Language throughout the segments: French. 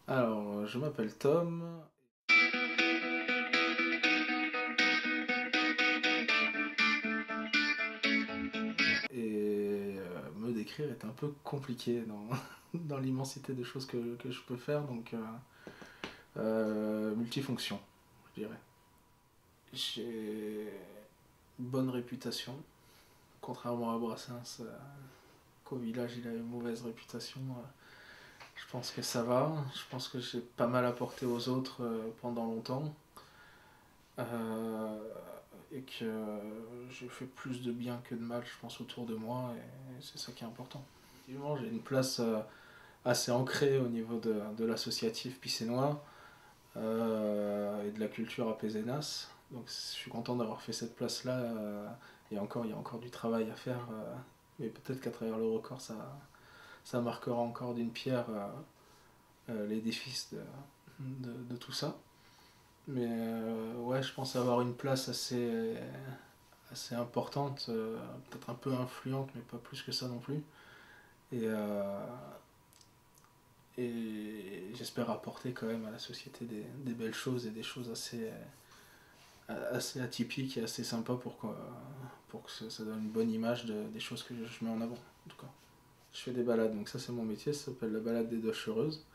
Alors, je m'appelle Tom. Et me décrire est un peu compliqué dans, dans l'immensité des choses que je peux faire, donc multifonction, je dirais. J'ai une bonne réputation, contrairement à Brassens, qu'au village il a une mauvaise réputation. Je pense que ça va, je pense que j'ai pas mal apporté aux autres pendant longtemps. Euh, et que j'ai fait plus de bien que de mal, je pense, autour de moi, et c'est ça qui est important. Effectivement, j'ai une place assez ancrée au niveau de l'associatif pissénois et de la culture à Pézenas. Donc je suis content d'avoir fait cette place-là. Et encore, il y a encore du travail à faire. Mais peut-être qu'à travers le record, ça marquera encore d'une pierre l'édifice de tout ça. Mais ouais, je pense avoir une place assez importante, peut-être un peu influente, mais pas plus que ça non plus. Et, et j'espère apporter quand même à la société des belles choses et des choses assez atypiques et assez sympas pour que ça donne une bonne image des choses que je mets en avant. En tout cas, je fais des balades, donc ça c'est mon métier, ça s'appelle la balade des Doches Heureuses.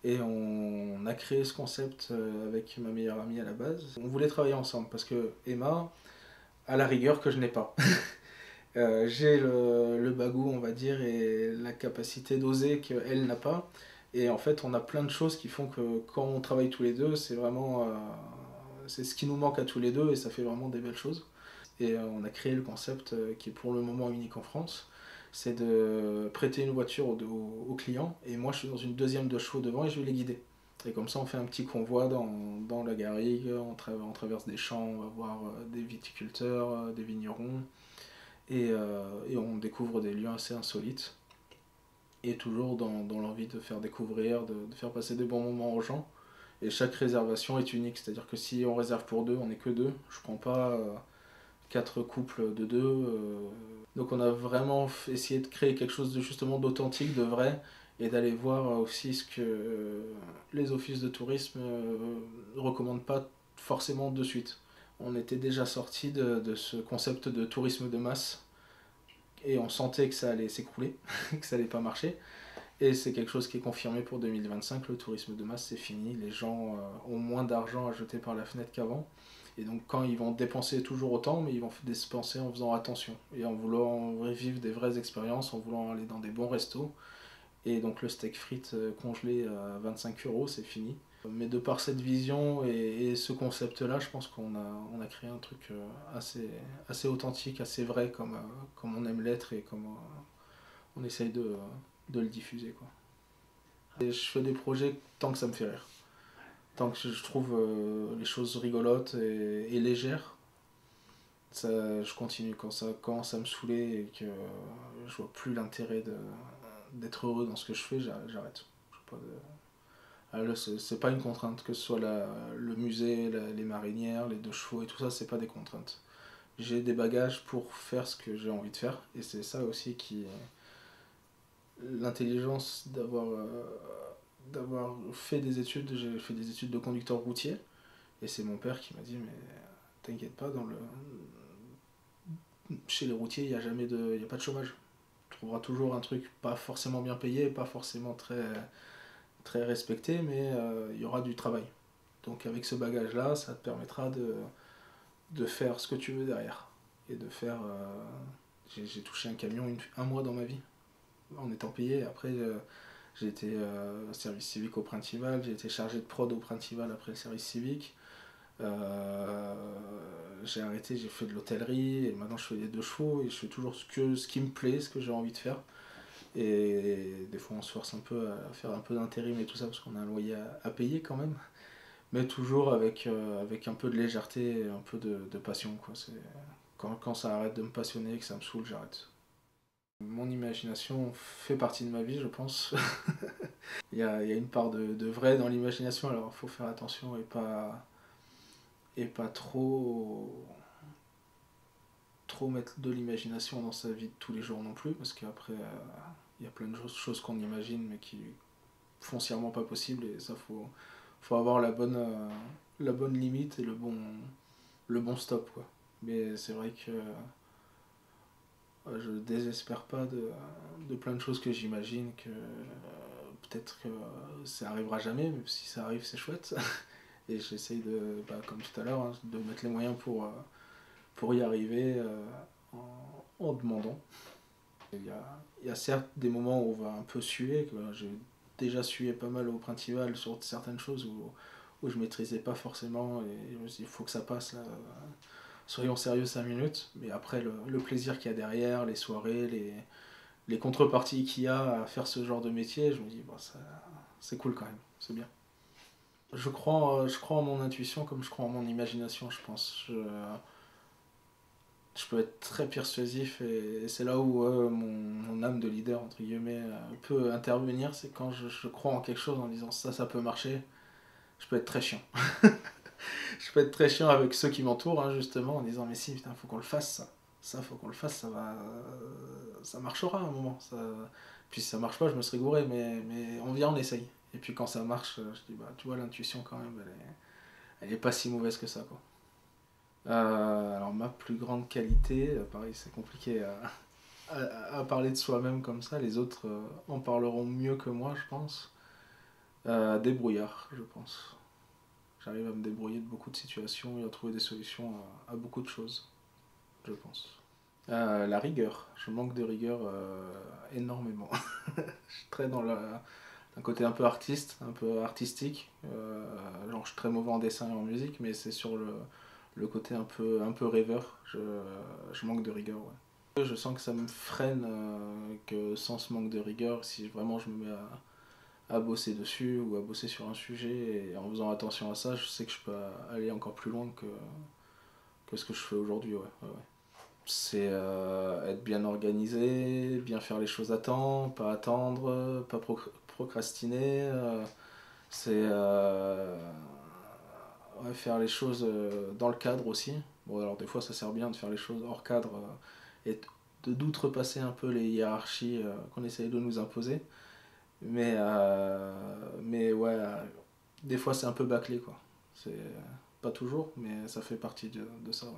Et on a créé ce concept avec ma meilleure amie à la base. On voulait travailler ensemble parce que Emma a la rigueur que je n'ai pas. J'ai le bagou, on va dire, et la capacité d'oser qu'elle n'a pas. Et en fait, on a plein de choses qui font que quand on travaille tous les deux, c'est vraiment c'est ce qui nous manque à tous les deux et ça fait vraiment des belles choses. Et on a créé le concept qui est pour le moment unique en France. C'est de prêter une voiture au client et moi je suis dans une deuxième de chevaux devant et je vais les guider. Et comme ça, on fait un petit convoi dans la garrigue, on traverse des champs, on va voir des viticulteurs, des vignerons, et on découvre des lieux assez insolites. Et toujours dans l'envie de faire découvrir, de faire passer des bons moments aux gens. Et chaque réservation est unique, c'est-à-dire que si on réserve pour deux, on n'est que deux. Je prends pas quatre couples de deux. Donc on a vraiment essayé de créer quelque chose de justement d'authentique, de vrai, et d'aller voir aussi ce que les offices de tourisme ne recommandent pas forcément de suite. On était déjà sorti de ce concept de tourisme de masse et on sentait que ça allait s'écrouler, que ça allait pas marcher. Et c'est quelque chose qui est confirmé pour 2025, le tourisme de masse c'est fini, les gens ont moins d'argent à jeter par la fenêtre qu'avant. Et donc quand ils vont dépenser toujours autant, mais ils vont dépenser en faisant attention et en voulant vivre des vraies expériences, en voulant aller dans des bons restos. Et donc le steak frites congelé à 25 € c'est fini. Mais de par cette vision et ce concept-là, je pense qu'on a créé un truc assez authentique, assez vrai comme on aime l'être et comme on essaye de le diffuser, quoi. Et je fais des projets tant que ça me fait rire. Tant que je trouve les choses rigolotes et légères, ça, je continue. Quand ça commence à me saouler et que je vois plus l'intérêt d'être heureux dans ce que je fais, j'arrête. Pas de... Ah, là, c'est pas une contrainte, que ce soit le musée, les marinières, les deux chevaux et tout ça, c'est pas des contraintes. J'ai des bagages pour faire ce que j'ai envie de faire et c'est ça aussi qui est l'intelligence d'avoir fait des études. J'ai fait des études de conducteur routier et c'est mon père qui m'a dit mais t'inquiète pas, chez les routiers il y a pas de chômage. Tu trouveras toujours un truc pas forcément bien payé, pas forcément très respecté, mais il y aura du travail. Donc avec ce bagage là, ça te permettra de faire ce que tu veux derrière et de faire. J'ai touché un camion un mois dans ma vie en étant payé. Après, j'ai été service civique au Printival, j'ai été chargé de prod au Printival après le service civique. Euh, j'ai arrêté, j'ai fait de l'hôtellerie et maintenant je fais les deux chevaux et je fais toujours ce qui me plaît, ce que j'ai envie de faire. Et des fois on se force un peu à faire un peu d'intérim et tout ça parce qu'on a un loyer à payer quand même. Mais toujours avec un peu de légèreté et un peu de passion, quoi. Quand ça arrête de me passionner et que ça me saoule, j'arrête. Mon imagination fait partie de ma vie, je pense. Il y a une part de vrai dans l'imagination, alors il faut faire attention et pas trop mettre de l'imagination dans sa vie de tous les jours non plus, parce qu'après, il y a plein de choses qu'on imagine, mais foncièrement pas possible, et ça faut avoir la bonne limite et le bon stop, quoi. Mais c'est vrai que je désespère pas de plein de choses que j'imagine que peut-être que ça arrivera jamais, mais si ça arrive c'est chouette. Et j'essaye de, bah, comme tout à l'heure, hein, de mettre les moyens pour y arriver en demandant. Il y a certes des moments où on va un peu suer, que j'ai déjà sué pas mal au Printival sur certaines choses où je maîtrisais pas forcément, et je me suis dit il faut que ça passe là, soyons sérieux 5 minutes, mais après le plaisir qu'il y a derrière, les soirées, les contreparties qu'il y a à faire ce genre de métier, je me dis bon, c'est cool quand même, c'est bien. Je crois en mon intuition comme je crois en mon imagination, je pense. Je peux être très persuasif, et c'est là où mon âme de leader, entre guillemets, peut intervenir, c'est quand je crois en quelque chose en disant ça peut marcher, je peux être très chiant. Je peux être très chiant avec ceux qui m'entourent, hein, justement, en disant mais si, putain, faut qu'on le fasse ça. Ça, faut qu'on le fasse, ça marchera à un moment. Ça... Puis si ça marche pas, je me serais gouré, mais on vient, on essaye. Et puis quand ça marche, je dis bah tu vois, l'intuition quand même, elle est pas si mauvaise que ça, quoi. Alors ma plus grande qualité, pareil c'est compliqué à parler de soi-même comme ça, les autres en parleront mieux que moi je pense. Débrouillard je pense. J'arrive à me débrouiller de beaucoup de situations et à trouver des solutions à beaucoup de choses, je pense. La rigueur, je manque de rigueur énormément. Je suis très dans un côté un peu artiste, un peu artistique. Genre je suis très mauvais en dessin et en musique, mais c'est sur le côté un peu rêveur. Je manque de rigueur, ouais. Je sens que ça me freine, que sans ce manque de rigueur, si vraiment je me mets à bosser dessus ou à bosser sur un sujet, et en faisant attention à ça, je sais que je peux aller encore plus loin que ce que je fais aujourd'hui, ouais. Ouais, ouais. C'est être bien organisé, bien faire les choses à temps, pas attendre, pas procrastiner. C'est ouais, faire les choses dans le cadre aussi. Bon, alors des fois ça sert bien de faire les choses hors cadre, et d'outrepasser un peu les hiérarchies qu'on essaye de nous imposer. Mais ouais, des fois c'est un peu bâclé, quoi. C'est pas toujours, mais ça fait partie de ça, ouais.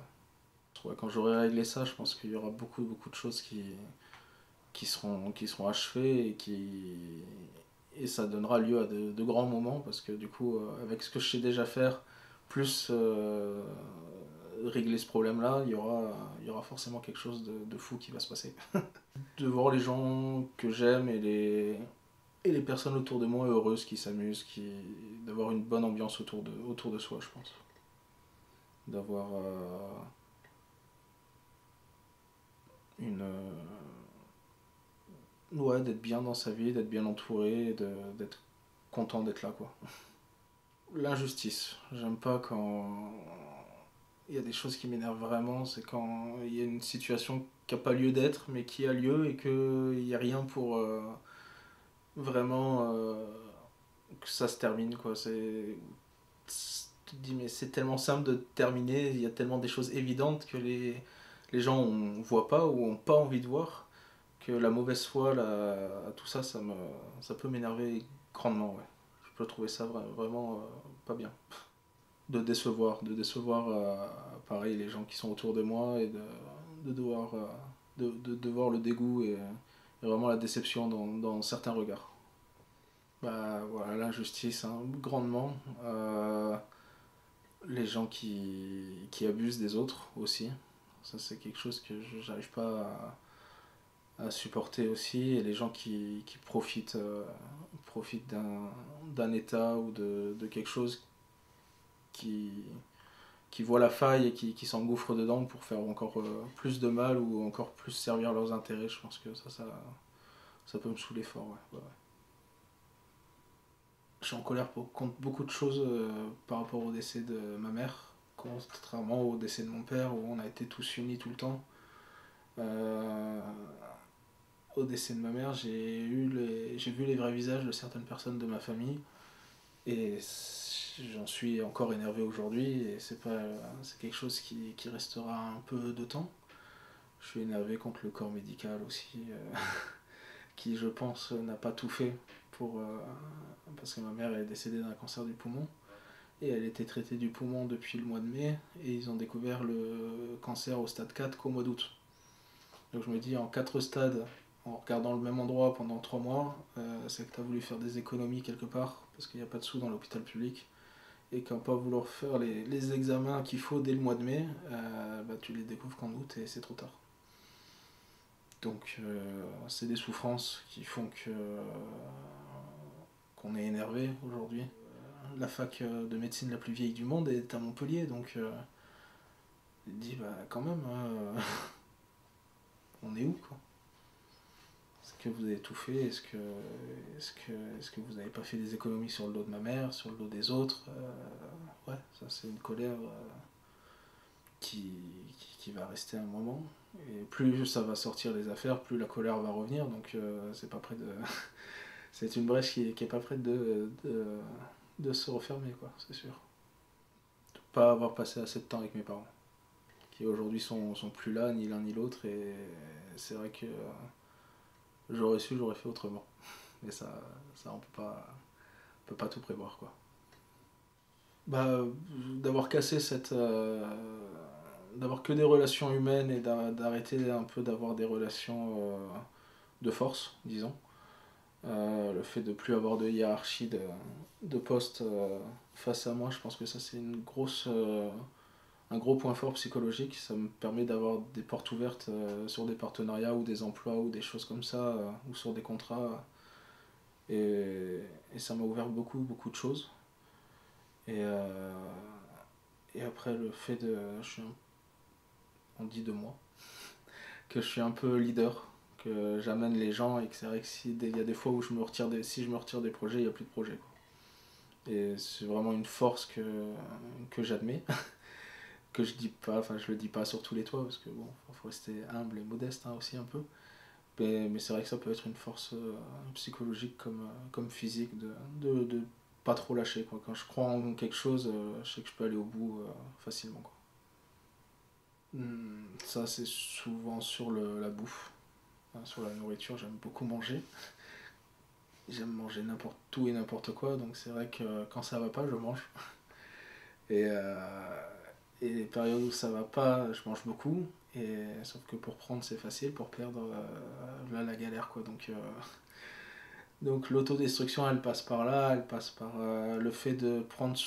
Ouais, quand j'aurai réglé ça, je pense qu'il y aura beaucoup de choses qui seront achevées, et ça donnera lieu à de grands moments, parce que du coup, avec ce que je sais déjà faire, plus régler ce problème-là, il y aura forcément quelque chose de fou qui va se passer. De voir les gens que j'aime et les personnes autour de moi heureuses, qui s'amusent, d'avoir une bonne ambiance autour de soi, je pense. D'avoir une. Ouais, d'être bien dans sa vie, d'être bien entouré, d'être content d'être là, quoi. L'injustice. J'aime pas quand il y a des choses qui m'énervent vraiment, c'est quand il y a une situation qui n'a pas lieu d'être, mais qui a lieu, et qu'il n'y a rien pour vraiment que ça se termine, quoi. Tu te dis, mais c'est tellement simple de terminer, il y a tellement des choses évidentes que les gens ne voient pas ou n'ont pas envie de voir, que la mauvaise foi, tout ça, ça peut m'énerver grandement, ouais. Je peux trouver ça vraiment pas bien. De décevoir pareil, les gens qui sont autour de moi, et de devoir de voir le dégoût, et vraiment la déception dans certains regards. Bah voilà, l'injustice, hein, grandement. Les gens qui abusent des autres aussi. Ça, c'est quelque chose que j'arrive pas à supporter aussi. Et les gens qui profitent d'un état ou de quelque chose, qui, qui voient la faille et qui s'engouffrent dedans pour faire encore plus de mal ou encore plus servir leurs intérêts. Je pense que ça peut me saouler fort, ouais. Ouais, ouais. Je suis en colère contre beaucoup de choses par rapport au décès de ma mère, contrairement au décès de mon père, où on a été tous unis tout le temps. Euh, Au décès de ma mère, j'ai vu les vrais visages de certaines personnes de ma famille, et j'en suis encore énervé aujourd'hui, et c'est quelque chose qui restera un peu de temps. Je suis énervé contre le corps médical aussi, qui je pense n'a pas tout fait parce que ma mère est décédée d'un cancer du poumon et elle était traitée du poumon depuis le mois de mai et ils ont découvert le cancer au stade 4 qu'au mois d'août. Donc je me dis en 4 stades, en regardant le même endroit pendant 3 mois, c'est que tu as voulu faire des économies quelque part parce qu'il n'y a pas de sous dans l'hôpital public et qu'en pas vouloir faire les examens qu'il faut dès le mois de mai, tu les découvres qu'en août et c'est trop tard. Donc c'est des souffrances qui font qu'on est énervé aujourd'hui. La fac de médecine la plus vieille du monde est à Montpellier, donc je me dis quand même, on est où quoi? Est-ce que vous avez tout fait? Est-ce que vous n'avez pas fait des économies sur le dos de ma mère, sur le dos des autres? Ouais, ça c'est une colère qui va rester un moment. Et plus ça va sortir les affaires, plus la colère va revenir. Donc c'est pas près de. C'est une brèche qui est pas prête de se refermer, quoi, c'est sûr. De pas avoir passé assez de temps avec mes parents, qui aujourd'hui sont plus là, ni l'un ni l'autre, et c'est vrai que j'aurais su, j'aurais fait autrement. Mais ça on peut pas tout prévoir, quoi. Bah, d'avoir cassé d'avoir que des relations humaines et d'arrêter un peu d'avoir des relations de force, disons. Le fait de plus avoir de hiérarchie de poste face à moi, je pense que ça c'est un gros point fort psychologique. Ça me permet d'avoir des portes ouvertes sur des partenariats ou des emplois ou des choses comme ça, ou sur des contrats. Et ça m'a ouvert beaucoup de choses. Et, euh, et après le fait on dit de moi, que je suis un peu leader, que j'amène les gens et que c'est vrai que il y a des fois où si je me retire des projets, il n'y a plus de projets, quoi. Et c'est vraiment une force que j'admets, que je dis pas, enfin je le dis pas sur tous les toits parce que bon, faut rester humble et modeste hein, aussi un peu. Mais c'est vrai que ça peut être une force psychologique comme physique de pas trop lâcher, quoi. Quand je crois en quelque chose, je sais que je peux aller au bout facilement, quoi. Ça c'est souvent sur la bouffe. Sur la nourriture, j'aime beaucoup manger. J'aime manger n'importe tout et n'importe quoi, donc c'est vrai que quand ça va pas, je mange. Et, les périodes où ça va pas, je mange beaucoup. Sauf que pour prendre, c'est facile, pour perdre, là, la galère, quoi. Donc l'autodestruction, elle passe par là, elle passe par le fait de prendre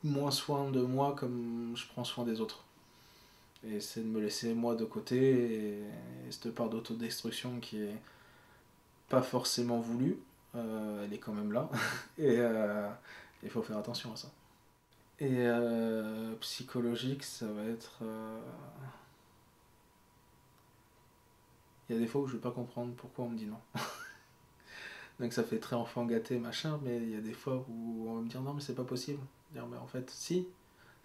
moins soin de moi comme je prends soin des autres. Et c'est de me laisser moi de côté, et cette part d'autodestruction qui est pas forcément voulue, elle est quand même là. Et il faut faire attention à ça. Et psychologique, ça va être. Il y a des fois où je vais pas comprendre pourquoi on me dit non. Donc ça fait très enfant gâté, machin, mais il y a des fois où on va me dire non, mais c'est pas possible. Dire, mais en fait, si.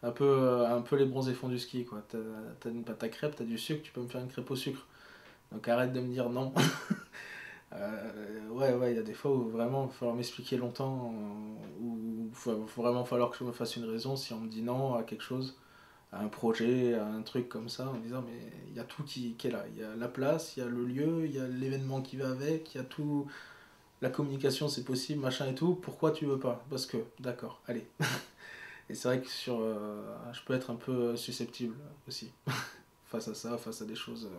Un peu les bronzés fonds du ski, quoi. T'as une pâte à crêpe, t'as du sucre, tu peux me faire une crêpe au sucre. Donc arrête de me dire non. Ouais, il y a des fois où vraiment il va falloir m'expliquer longtemps, où il faut vraiment falloir que je me fasse une raison si on me dit non à quelque chose, à un projet, à un truc comme ça, en disant mais il y a tout qui est là. Il y a la place, il y a le lieu, il y a l'événement qui va avec, il y a tout. La communication c'est possible, machin et tout. Pourquoi tu veux pas? Parce que, d'accord, allez. Et c'est vrai que je peux être un peu susceptible aussi face à ça, face à des choses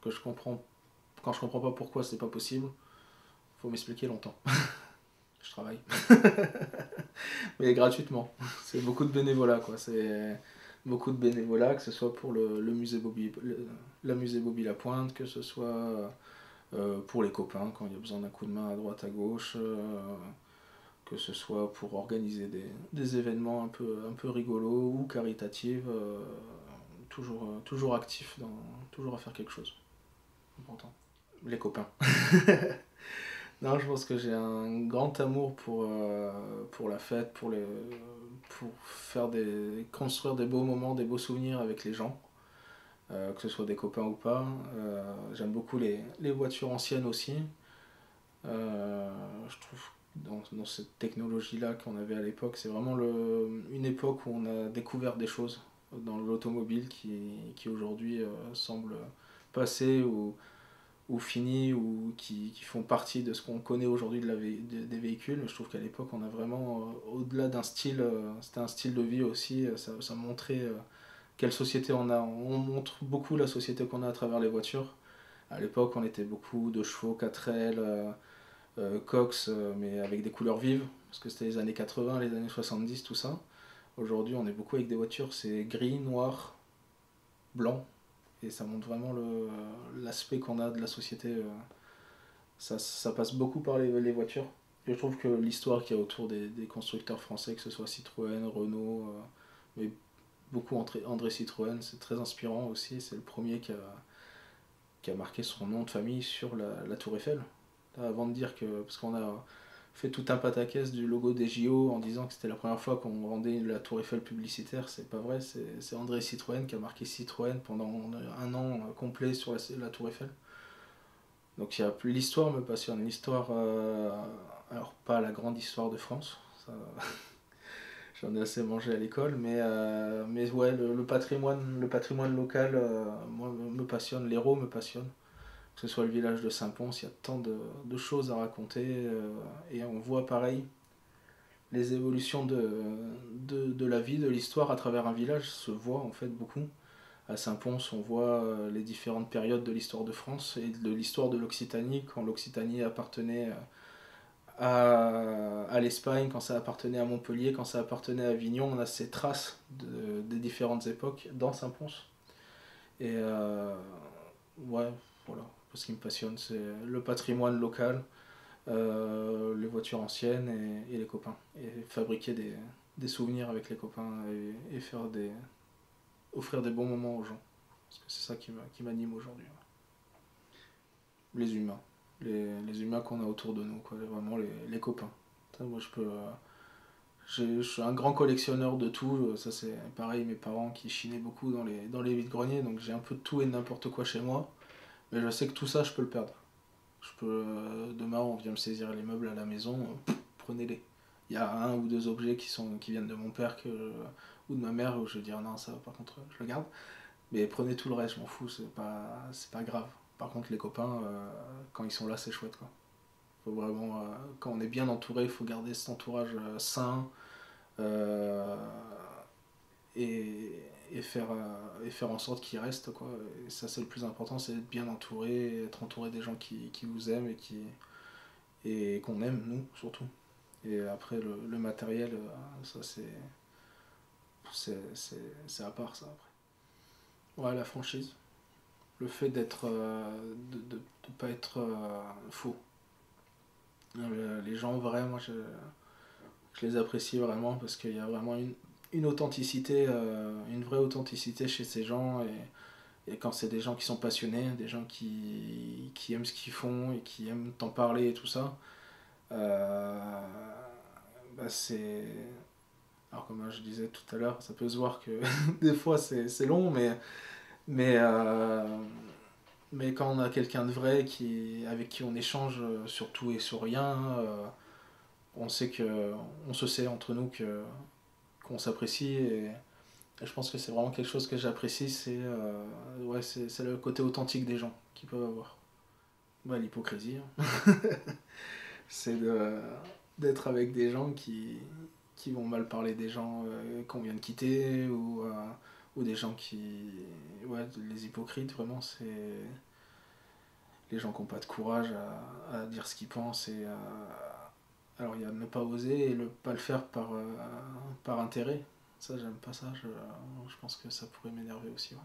que je comprends. Quand je comprends pas pourquoi c'est pas possible, faut m'expliquer longtemps. Je travaille. Mais gratuitement. C'est beaucoup de bénévolat, quoi. C'est beaucoup de bénévolat, que ce soit pour le musée la musée Bobby Lapointe, que ce soit pour les copains quand il y a besoin d'un coup de main à droite, à gauche, que ce soit pour organiser des événements un peu rigolos ou caritatifs, toujours actif, toujours à faire quelque chose. Important. Les copains. Non, je pense que j'ai un grand amour pour la fête, pour construire des beaux moments, des beaux souvenirs avec les gens, que ce soit des copains ou pas. J'aime beaucoup les voitures anciennes aussi. Je trouve dans cette technologie-là qu'on avait à l'époque, c'est vraiment une époque où on a découvert des choses dans l'automobile qui aujourd'hui semble passer ou finis ou qui font partie de ce qu'on connaît aujourd'hui des véhicules. Mais je trouve qu'à l'époque, on a vraiment, au-delà d'un style, c'était un style de vie aussi. Ça montrait quelle société on a. On montre beaucoup la société qu'on a à travers les voitures. À l'époque, on était beaucoup de chevaux, 4L, Cox, mais avec des couleurs vives, parce que c'était les années 80, les années 70, tout ça. Aujourd'hui, on est beaucoup avec des voitures, c'est gris, noir, blanc, et ça montre vraiment l'aspect qu'on a de la société. Ça passe beaucoup par les voitures. Et je trouve que l'histoire qu'il y a autour des constructeurs français, que ce soit Citroën, Renault, mais beaucoup André Citroën, c'est très inspirant aussi. C'est le premier qui a marqué son nom de famille sur la Tour Eiffel. Avant de dire que. Parce qu'on a fait tout un pataquès du logo des JO en disant que c'était la première fois qu'on rendait la Tour Eiffel publicitaire. C'est pas vrai, c'est André Citroën qui a marqué Citroën pendant un an complet sur la Tour Eiffel. Donc l'histoire me passionne. L'histoire, alors pas la grande histoire de France, ça, j'en ai assez mangé à l'école, mais ouais, le patrimoine local moi, me passionne, l'Hérault me passionne. Que ce soit le village de Saint-Pons, il y a tant de choses à raconter, et on voit pareil les évolutions de la vie, de l'histoire à travers un village se voit en fait beaucoup. À Saint-Pons, on voit les différentes périodes de l'histoire de France et de l'histoire de l'Occitanie, quand l'Occitanie appartenait à l'Espagne, quand ça appartenait à Montpellier, quand ça appartenait à Avignon. On a ces traces des différentes époques dans Saint-Pons. Et ouais, voilà, ce qui me passionne, c'est le patrimoine local, les voitures anciennes et les copains. Et fabriquer des souvenirs avec les copains et offrir des bons moments aux gens. Parce que c'est ça qui m'anime aujourd'hui. Les humains. Les humains qu'on a autour de nous, quoi. Vraiment les copains. Ça, moi, je suis un grand collectionneur de tout. Ça, c'est pareil, mes parents qui chinaient beaucoup dans les vides-greniers. Donc j'ai un peu de tout et de n'importe quoi chez moi. Mais je sais que tout ça, je peux le perdre. Demain, on vient me saisir les meubles à la maison. Prenez-les. Il y a un ou deux objets qui viennent de mon père ou de ma mère où je vais dire non, ça par contre, je le garde. Mais prenez tout le reste, je m'en fous, c'est pas grave. Par contre, les copains, quand ils sont là, c'est chouette, quoi. Faut vraiment, quand on est bien entouré, il faut garder cet entourage sain, euh, et, et faire en sorte qu'il reste, quoi. Et ça, c'est le plus important, c'est d'être bien entouré, être entouré des gens qui vous aiment et qu'on aime, nous, surtout. Et après, le matériel, ça, c'est à part, ça, après. Ouais, la franchise. Le fait de pas être faux. Les gens vrais, moi je les apprécie vraiment parce qu'il y a vraiment une authenticité, une vraie authenticité chez ces gens. Et quand c'est des gens qui sont passionnés, des gens qui aiment ce qu'ils font et qui aiment t'en parler et tout ça, euh, bah c'est. Alors, comme je disais tout à l'heure, ça peut se voir que des fois c'est long, mais, euh, mais quand on a quelqu'un de vrai avec qui on échange sur tout et sur rien, on sait on se sait entre nous qu'on s'apprécie. Et je pense que c'est vraiment quelque chose que j'apprécie, ouais, c'est le côté authentique des gens qu'ils peuvent avoir. Ouais, l'hypocrisie, hein. C'est d'être avec des gens qui vont mal parler des gens qu'on vient de quitter ou des gens qui. Ouais, les hypocrites, vraiment, c'est les gens qui n'ont pas de courage à dire ce qu'ils pensent. Alors, il y a ne pas oser et pas le faire par intérêt. Ça, j'aime pas ça. Je pense que ça pourrait m'énerver aussi. Ouais.